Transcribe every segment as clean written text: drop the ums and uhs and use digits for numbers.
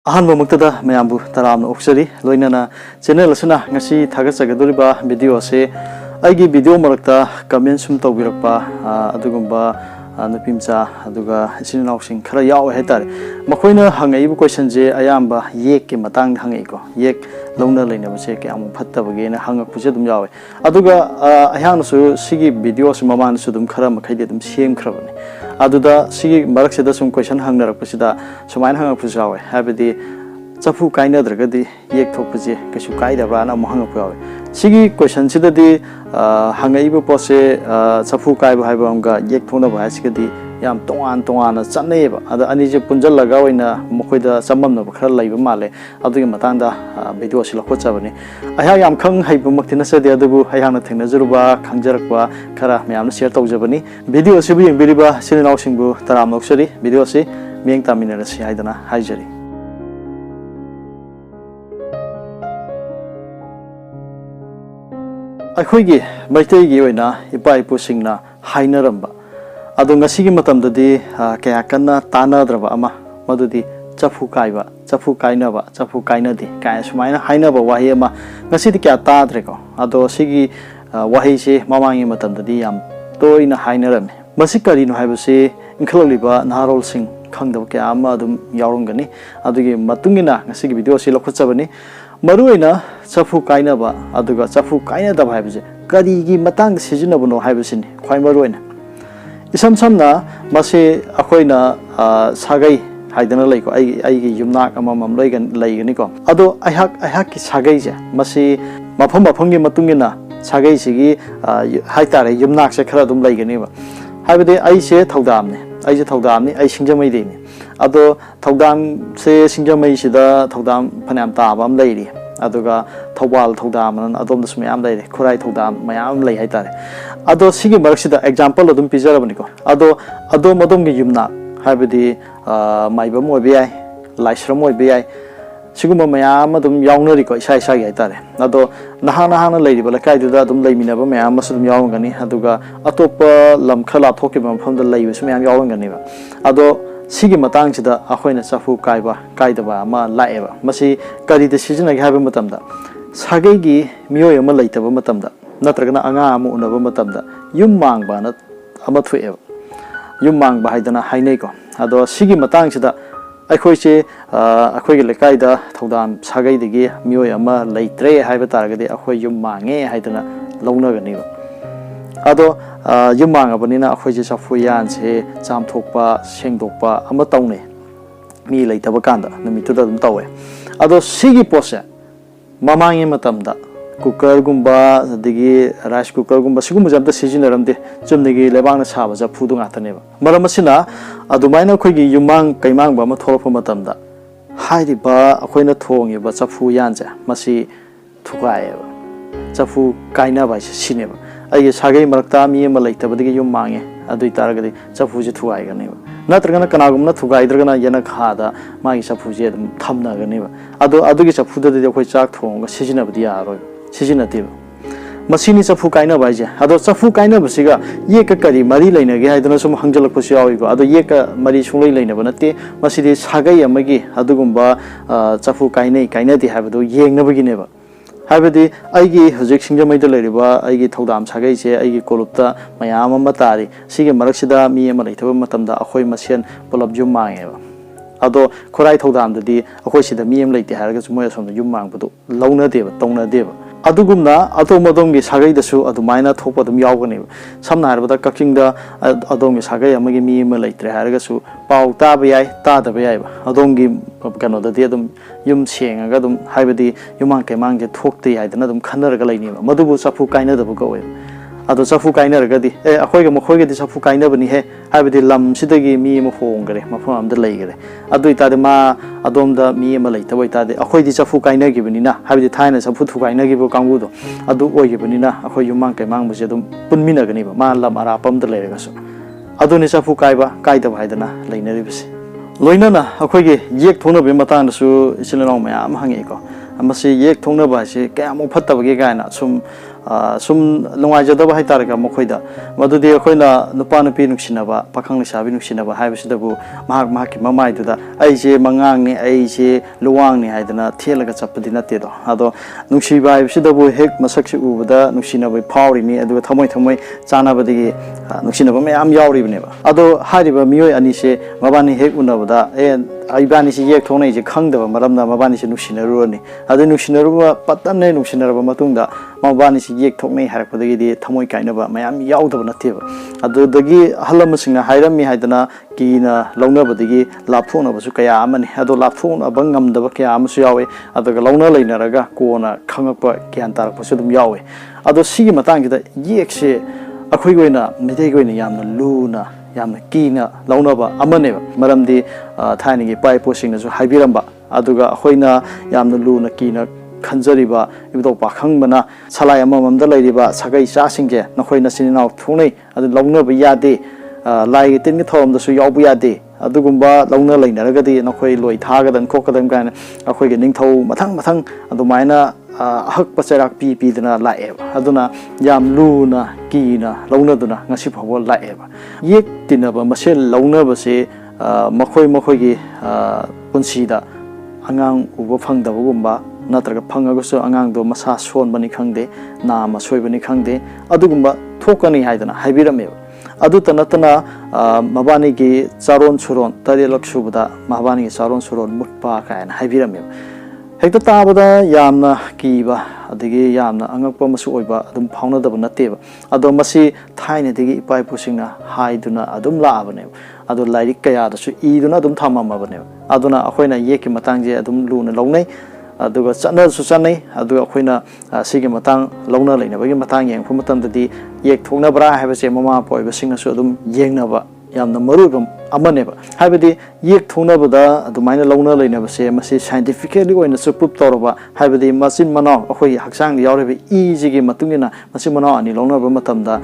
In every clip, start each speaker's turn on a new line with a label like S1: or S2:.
S1: Ahanba maktada mayambu taramna oksari loinana channel asuna ngasi thagachagadoriba video se aigi video marakta comment sum tawbirakpa adugumba nupimcha aduga sininausing khara yaw haitare makoina hangaibu question je ayamba yek ke matang hangai ko yek longna leina base ke amu phattabage na hangak puje dum yawe aduga ayang su sigi video su maman su dum khara makhai dum sem khrabane aduda sigi marak seda sum question hangnarak pasida sumain hangak puje yawe habidi Chaphu Kainaba yek thokpuje kasu kaidabra na mohanga pyawe sigi question sidadi hangaibu pose Chaphu Kaiba haiba amga yek thonaba hasigadi yam tongan chaneba ada anije punjallaga oina mokoida samamna khara laiba male adugi matangda video silakho chabani aya yam khang haiba maktina sade adubu ayana thengna juruba khangjarakwa khara mayamna share tawjabani video sibu yengbiriba sininaw singbu taram noksari video si mieng taminara si haidana haijari Akhoi Maitai gi oina ipa ipu singna hainaramba adu ngasi gi matamdadi kaya kanna tanadraba ama madudi Chaphu Kainaba Chaphu Kainadi kaya sumaina hainaba wahi ama ngasi di kya tadreko adu sigi wahi se mamangi matamdadi yam toina hainarame masi Karino haibase inkhaliba naharol sing khangdaba kya ama adum yaurungani adugi matungina ngasi gi video si lokhochabani Maru ina Chaphu Kainaba aduga Chaphu Kainaba haibase karigi matang sijinabno haibasini khwai maru ina isam samna mase akhoina sagai haidana laiko ai yumnak amamam laigani ko ado ayhak ki sagai je mase mafam gi matungina sagai sigi haitare yumnak se khara dum laigani ba haibade ai se thodamne ai singjamai deini ado thodam se singjamai sida thodam phanam tabam lairi aduga thobal thodam adom da sumyam lairi khurai thodam mayam lai haitare ado sigi marsida example adum pijarabani ko ado modom gi yumna haibadi maiba mo bi laisram mo bi siguma mayam adum yawnari ko isa gi haitare ado nahana lairi bala kai da adum laiminaba mayam masudum yawngani aduga atopa lam khala thoke mafam da laibe sumyam yawngani ba ado sigi matang sida akhoina Chaphu Kaidaba ama laeba masi kari de season agi haba matamda sagai gi miyoy ama laitaba matamda natragana anga ama unaba matamda yum mangba na ama thueba yum mangba haidana hainai ko ado sigi matang sida akhoi che akhoi gi lekai da thodam sagai degi miyoy ama laitre haiba taragadi akhoi yum mange haidana launa gani ado yumang abanina akhoi je Chaphu yan se chamthokpa sengdokpa ama taune mi leitaba kanda namituda dum tawe ado sigi pose mamangi matamda cooker gumba digi rice cooker gumba sigum jamda sijinaramde chumnigi lebangna saba Chaphu du ngataneba maramasina adumaina khoi gi yumang kaimang ba ma thorpa matamda hairiba akhoina thongi ba Chaphu yan je masi thukaeba Chaphu Kainaba sineba ai sagai marakta mi ma laitabadigi yum mange adui taragadi Chaphu je thuai ganeba natragana kanagumna thugai dragana yana khada magi Chaphu je dum thamna ganeba adugi Chaphu da de khoi chak thonga sijinabdi yaroi sijinateba masini Chaphu Kainaba je Chaphu Kainaba siga yeka kari mari lainage haidana sum hangjalak pasi yawi ko yeka mari sunglai lainaba nate masidi sagai amagi adugumba Chaphu kainati habadu yengnabagi neba Habadi aigi hujik singjamaida lairiba aigi thodam sagai se aigi kolupta mayam ama tari sige maraksida mi ama laithaba matamda akhoi masien polab jum mangeba ado khorai thodam dadi akhoi sida mi am laite haraga sumoy asomda jum mangbudu launa deba tongna deba adugumna atomodom gi sagai dasu adumaina thokpa dum yawgani samna harbada kakingda adom gi sagai amagi mi ama laitre haraga su pau ta ba yai ta da ba yai ba adom gi kano dadi adum yum sengaga dum haibadi yumang kemang je thokte haidana dum khanaraga laini ba madubu Chaphu Kainada bu ko ado Chaphu Kainaraga di akhoi ga mokhoi ga di Chaphu Kainabani he haibadi lam sidagi mi ma hongre mafam amda laigare adu itade ma adom da mi ma laita wai tade akhoi di Chaphu Kainagi banina haibadi thaina Chaphu thu Kainagi bu kangbu do adu oigi banina akhoi yumang kemang bu je dum punmina gani ba ma lam arapam da lairaga so adu ni Chaphu Kaidaba haidana lainari bisi loinana akhoi yek thona be matang su isinau mayam hangi ko amasi yek thona ba se kayam phattabage gaina sum sum nungaijadaba haitaraga mokhoida madudi akoina nupa nupi nuksinaba pakhang lesabi nuksinaba haibasidabu mahak mahaki mamaiduda aise mangangni aise luwangni haidana thelaga chapadi natedo ado nuksiba haibasidabu hek masakse ubada nuksinaba phawrini adu thamoi thamoi chanabadigi nuksinaba mayam yauribneba ado hariba miyoi anise mabani hek unabada Oiba si yek thonai je khangdaba maramda mabani si nuksinarurani adu nuksinarua patanne nuksinaraba matungda mabani si yek thoknai harakpadagi di thamoi kainaba mayam yaudaba nateba adu dagi halamasingna hairammi haidana kina launabadagi lapthonaba su kaya amani adu lapthonaba ngamdaba kaya amasu yawe adu launa leinaraga kona khangakpa gyan tarakpa su dum yawe adu sigi matangida yekse akhoi goina medei goina yamna luna yamna kina launaba amaneba maramdi thainigi pai posingna su haibiramba aduga akhoi yamna luna kina khanjariba ibdo pakhangmana salai amamamda leiriba sagai chasingje nakhoina sininaw thunei adu launaba yade lai tin gi thomda su yawbu yade adugumba launa leinaragadi nakhoi loi thagadan khokadan kana akhoi ge ningthau mathang mathang adumaina ahak pacharak pi dana laeba aduna yam luna kina launa duna ngasi phawa laeba yek tinaba masel launa base makhoi makhoi gi punsida angang ubo phangdabugumba natraga phangagasu angang do masa sonbani khangde na masoibani khangde adugumba thokani haidana haibirame adu tanatana mabani gi charon suron tarelak subada mabani gi charon suron mutpa kaina haibirame hekta tabada yamna kiba adigi yamna angakpa masu oiba adum phaunadaba nateba ado masi thaina digi ipai pusingna haiduna adum laabane ado lairik kaya da su iduna adum thamamabane aduna akhoina yeki matangje adum luna launai aduga chana su chanai aduga akhoina sigi matang launa leinabagi matang yeng phumatamdadi yek thongna bra habase mama poiba singna su adum yengnaba yamna marubam amaneba habadi yek thonabada adumaina launa leinabase masi scientifically oina su proof torba habadi masin manaw akhoi haksang yaurebe ejigi matungina masin manaw ani launaba matamda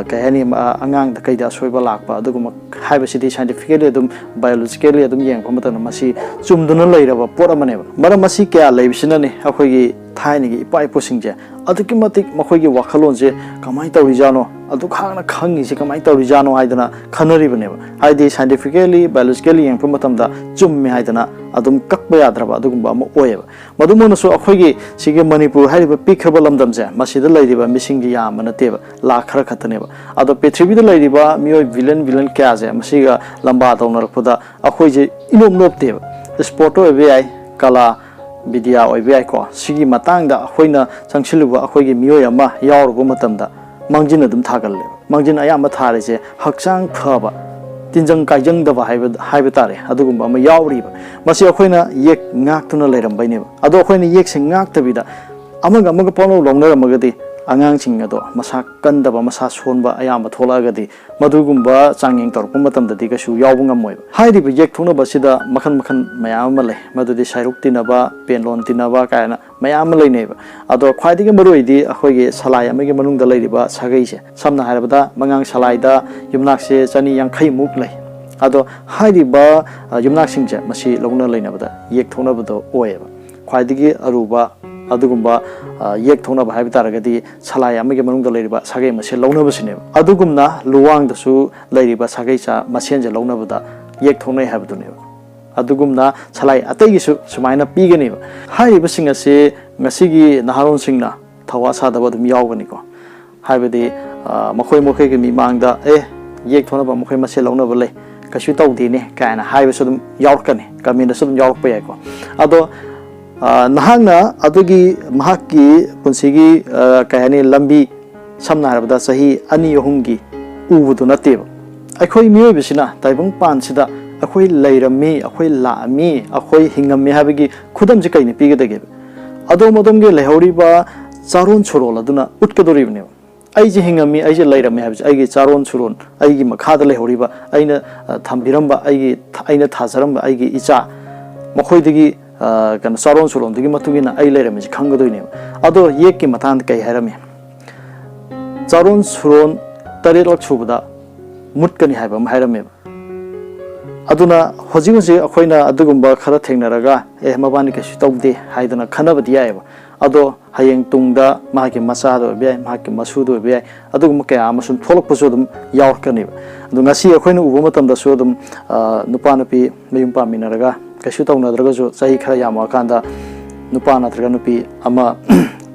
S1: kahani angang da kaida soiba lakpa aduguma habasi di scientifically adum biologically adum yeng phamatana masi chumduna leiraba pot amaneba mara masi kya leibisinani akhoi gi thaini gi ipai posingje aduki matik makhoi gi wakhalonje kamai tawrijano adu khangna khangi se kamai tawrijano haidana khanari baneba haidi scientifically biologically yang pamatamda chummi haidana adum kakba yadraba adugumba ama oyeba madumona so akhoi gi sige manipur hariba pikhaba lamdamje masida leiriba misingji yamana teba lakh khara khataneba ado prithvi da leiriba miyoi villain kya je masiga lamba tawnarakpada akhoi je inom nopteba sporto ebi kala Bidia Oiba ko sigi matangda akhoi changsiluba akhoi gi miyoi ama yaurbu matamda mangjin adum thagalle mangjin ayama tharese hakchang phaba tinjang kaijang daba haiba tare adugumba ama yauriba masi akhoina yek ngaktuna leirambaineba ado akhoina yek se ngaktabida amaga pawno longnaragadi angang chingado masa kandaba masa sonba ayama tholagadi madugumba changeng torpu matamdadi kasu yawbu ngamoi hairiba yek thona basida makhan mayam male madudi sairuk tinaba penlon tinaba kaina mayam leineba ado khwaidigi maroidi akhoige salai amagi manungda leiriba sagaise samna harabada mangang salaida yumnakse chani yankhai muk lei ado hairiba yumnak singje masi longna leinabada yek thona bado oeba khwaidigi aruba adugumba yek thona ba habitaragadi salai amage manungda leiriba sagai mase launabasine adugumna luwangdasu leiriba sagai cha masenje launabada yek thonai habdune adugumna salai ataigisu sumaina pigani haiba singase ngasigi naharon singna thawasa daba dum yawgani ko haibadi makhoi gi mimangda yek thona ba makhoi mase launaba le kasu tawdine kaina haiba sudum yawkani kaminda sudum yawkpa yai ko ado nahangna adugi mahaki punsigi kahani lambi samna harabada sahi ani yohungi ubudu nateba akhoi miyoi bisina taibung pansida akhoi leirami akhoi laami akhoi hingami habigi khudam ji kaini pigedege adom adom ge lehoriba charon chorol aduna utkadoribne aiji hingami aiji leirami habji aigi charon churon aigi makhada lehoriba aina thambiramba aina thajaramba aigi icha makhoidigi kan saron suron digi matugina ai leirami khangadoine ado yekki mathan kai harami charon suron tarelak subada mutkani haiba hairame aduna hoji akhoina adugumba khara thengnaraga mabani kasu tawde haidana khanabadi yaiba ꯑꯗꯣ ꯍꯌꯦꯡ ꯇꯨꯡꯗ ꯃꯍꯥꯛꯀꯤ ꯃꯆꯥꯗ ꯑꯣꯏꯕ ꯌꯥꯏ ꯃꯍꯥꯛꯀꯤ ꯃꯁꯨꯗ ꯑꯣꯏꯕ ꯌꯥꯏ ꯑꯗꯨꯒꯨꯝꯕ ꯀꯌꯥ ꯑꯃ ꯁꯨꯝ ꯊꯣꯛꯂꯛꯄꯁꯨ ꯑꯗꯨꯝ ꯌꯥꯎꯔꯛꯀꯅꯦꯕ ꯑꯗꯣ ꯉꯁꯤ ꯑꯩꯈꯣꯏꯅ ꯎꯕ ꯃꯇꯝꯗꯁꯨ ꯑꯗꯨꯝ ꯅꯨꯄꯥ ꯅꯨꯄꯤ ꯃꯌꯨꯝ ꯄꯥꯟꯃꯤꯟꯅꯔꯒ ꯀꯩꯁꯨ ꯇꯧꯅꯗ꯭ꯔꯒꯁꯨ ꯆꯍꯤ ꯈꯔ ꯌꯥꯝꯃꯛꯑꯀꯥꯟꯗ ꯅꯨꯄꯥ ꯅꯠꯇ꯭ꯔꯒ ꯅꯨꯄꯤ ꯑꯃ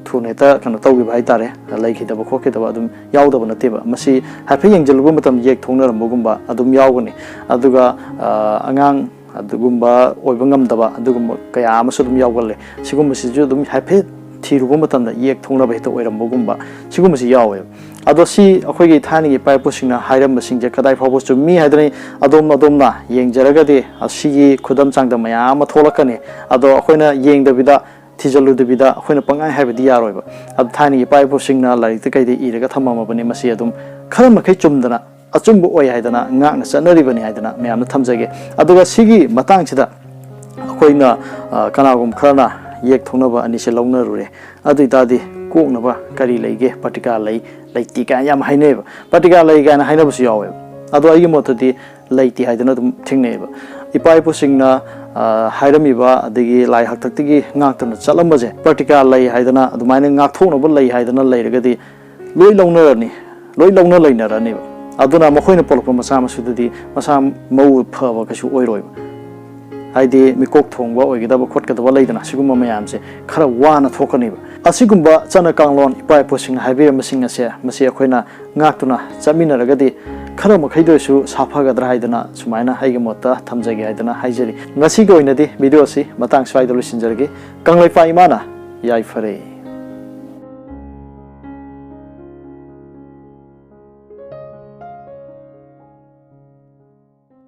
S1: ꯊꯨꯅ ꯍꯦꯛꯇ ꯀꯩꯅꯣ ꯇꯧꯈꯤꯕ ꯍꯥꯏꯇꯥꯔꯦ ꯂꯩꯈꯤꯗꯕ ꯈꯣꯠꯈꯤꯗꯕ ꯑꯗꯨꯝ ꯌꯥꯎꯗꯕ ꯅꯠꯇꯦꯕ ꯃꯁꯤ ꯍꯥꯏꯐꯦꯠ ꯌꯦꯡꯁꯤꯜꯂꯨꯕ ꯃꯇꯝ ꯌꯦꯛ ꯊꯣꯛꯅꯔꯝꯕꯒꯨꯝꯕ ꯑꯗꯨꯝ ꯌꯥꯎꯒꯅꯤ ꯑꯗꯨꯒ ꯑꯉꯥꯡ ꯑꯗꯨꯒꯨꯝꯕ ꯑꯣꯏꯕ ꯉꯝꯗꯕ ꯑꯗꯨꯒꯨꯝꯕ ꯀꯌꯥ ꯑꯃꯁꯨ ꯑꯗꯨꯝ ꯌꯥꯎꯒꯜꯂꯦ ꯁꯤꯒꯨꯝꯕꯁꯤꯁꯨ ꯑꯗꯨꯝ ꯍꯥꯏꯐꯦꯠ ꯊꯤꯔꯨꯕ ꯃꯇꯝꯗ ꯌꯦꯛ ꯊꯣꯛꯅꯕ ꯍꯦꯛꯇ ꯑꯣꯏꯔꯝꯕꯒꯨꯝꯕ ꯁꯤꯒꯨꯝꯕꯁꯤ ꯌꯥꯎꯋꯦꯕ ꯑꯗꯣ ꯁꯤ ꯑꯩꯈꯣꯏꯒꯤ ꯊꯥꯏꯅꯒꯤ ꯏꯄꯥ ꯏꯄꯨꯁꯤꯡꯅ ꯍꯥꯏꯔꯝꯕꯁꯤꯡꯁꯦ ꯀꯗꯥꯏ ꯐꯥꯎꯕ ꯆꯨꯝꯃꯤ ꯍꯥꯏꯗꯅ ꯑꯗꯣꯝꯅ ꯌꯦꯡꯖꯔꯒꯗꯤ ꯑꯁꯤꯒꯤ ꯈꯨꯗꯝ ꯆꯥꯡꯗꯝ ꯃꯌꯥꯝ ꯑꯃ ꯊꯣꯛꯂꯛꯀꯅꯤ ꯑꯗꯣ ꯑꯩꯈꯣꯏꯅ ꯌꯦꯡꯗꯕꯤꯗ ꯊꯤꯖꯤꯜꯂꯨꯗꯕꯤꯗ ꯑꯩꯈꯣꯏꯅ ꯄꯪꯉꯥꯏ ꯍꯥꯏꯕꯗꯤ ꯌꯥꯔꯣꯏꯕ ꯑꯗꯣ ꯊꯥꯏꯅꯒꯤ ꯏꯄꯥ ꯏꯄꯨꯁꯤꯡꯅ ꯂꯥꯏꯔꯤꯛꯇ ꯀꯩꯗ ꯏꯔꯒ ꯊꯝꯃꯝꯃꯕꯅꯤ ꯃꯁꯤ ꯑꯗꯨꯝ ꯈꯔ ꯃꯈꯩ ꯆꯨꯝꯗꯅ ꯑꯆꯨꯝꯕ ꯑꯣꯏ ꯍꯥꯏꯗꯅ ꯉꯥꯛꯅ ꯆꯠꯅꯔꯤꯕꯅꯤ ꯍꯥꯏꯗꯅ ꯃꯌꯥꯝꯅ ꯊꯝꯖꯒꯦ ꯑꯗꯨꯒ ꯁꯤꯒꯤ ꯃꯇꯥꯡꯁꯤꯗ ꯑꯩꯈꯣꯏꯅ ꯀꯅꯥꯒꯨꯝꯕ ꯈꯔꯅ ꯌꯦꯛ ꯊꯣꯛꯅꯕ ꯑꯅꯤꯁꯦ ꯂꯧꯅꯔꯨꯔꯦ ꯑꯗꯨ ꯑꯣꯏꯇꯥꯔꯗꯤ ꯀꯣꯛꯅꯕ ꯀꯔꯤ ꯂꯩꯒꯦ ꯄꯔꯇꯤꯀꯥ ꯂꯩ ꯂꯩꯇꯦ ꯀꯥꯏꯅ ꯌꯥꯝ ꯍꯥꯏꯅꯩꯑꯕ ꯄꯔꯇꯤꯀꯥ ꯂꯩ ꯀꯥꯏꯅ ꯍꯥꯏꯅꯕꯁꯨ ꯌꯥꯎꯋꯦꯕ ꯑꯗꯣ ꯑꯩꯒꯤ ꯃꯣꯠꯇꯗꯤ ꯂꯩꯇꯦ ꯍꯥꯏꯗꯅ ꯑꯗꯨꯝ ꯊꯦꯡꯅꯩꯑꯕ ꯏꯄꯥ ꯏꯄꯨꯁꯤꯡꯅ ꯍꯥꯏꯔꯝꯃꯤꯕ ꯑꯗꯒꯤ ꯂꯥꯏ ꯍꯥꯛꯇꯛꯇꯒꯤ ꯉꯥꯛꯇꯨꯅ ꯆꯠꯂꯝꯕꯁꯦ ꯄꯔꯇꯤꯀꯥ ꯂꯩ ꯍꯥꯏꯗꯅ ꯑꯗꯨꯃꯥꯏꯅ ꯉꯥꯛꯊꯣꯛꯅꯕ ꯂꯩ ꯍꯥꯏꯗꯅ ꯂꯩꯔꯒꯗꯤ ꯂꯣꯏ ꯂꯧꯅꯔꯅꯤ ꯂꯣꯏ ꯂꯧꯅ ꯂꯩꯅꯔꯅꯤꯕ ꯑꯗꯨꯅ ꯃꯈꯣꯏꯅ ꯄꯣꯛꯂꯛꯄ ꯃꯆꯥ ꯃꯁꯨꯗꯗꯤ ꯃꯁꯥ ꯃꯎ ꯐꯕ ꯀꯩꯁꯨ ꯑꯣꯏꯔꯣꯏꯕ ꯍꯥꯏꯗꯤ ꯃꯤꯀꯣꯛ ꯊꯣꯡꯕ ꯑꯣꯏꯒꯗꯕ ꯈꯣꯠꯀꯗꯕ ꯂꯩꯗꯅ ꯁꯤꯒꯨꯝꯕ ꯃꯌꯥꯝꯁꯦ ꯈꯔ ꯋꯥꯅ ꯊꯣꯛꯀꯅꯤꯕ ꯑꯁꯤꯒꯨꯝꯕ ꯆꯠꯅ ꯀꯥꯡꯂꯣꯟ ꯏꯄꯥ ꯏꯄꯨꯁꯤꯡꯅ ꯍꯥꯏꯕꯤꯔꯝꯕꯁꯤꯡ ꯑꯁꯦ ꯃꯁꯤ ꯑꯩꯈꯣꯏꯅ ꯉꯥꯛꯇꯨꯅ ꯆꯠꯃꯤꯟꯅꯔꯒꯗꯤ ꯈꯔ ꯃꯈꯩꯗꯁꯨ ꯁꯥꯐꯒꯗ꯭ꯔꯥ ꯍꯥꯏꯗꯅ ꯁꯨꯃꯥꯏꯅ ꯑꯩꯒꯤ ꯃꯣꯠꯇ ꯊꯝꯖꯒꯦ ꯍꯥꯏꯗꯅ ꯍꯥꯏꯖꯔꯤ ꯉꯁꯤꯒꯤ ꯑꯣꯏꯅꯗꯤ ꯚꯤꯗꯤꯑꯣ ꯑꯁꯤ ꯃꯇꯥꯡ ꯁ꯭ꯋꯥꯏꯗ ꯂꯣꯏꯁꯤꯟꯖꯔꯒꯦ ꯀꯪꯂꯩꯄꯥꯛ ꯏꯃꯥꯅ ꯌꯥꯏꯐꯔꯦ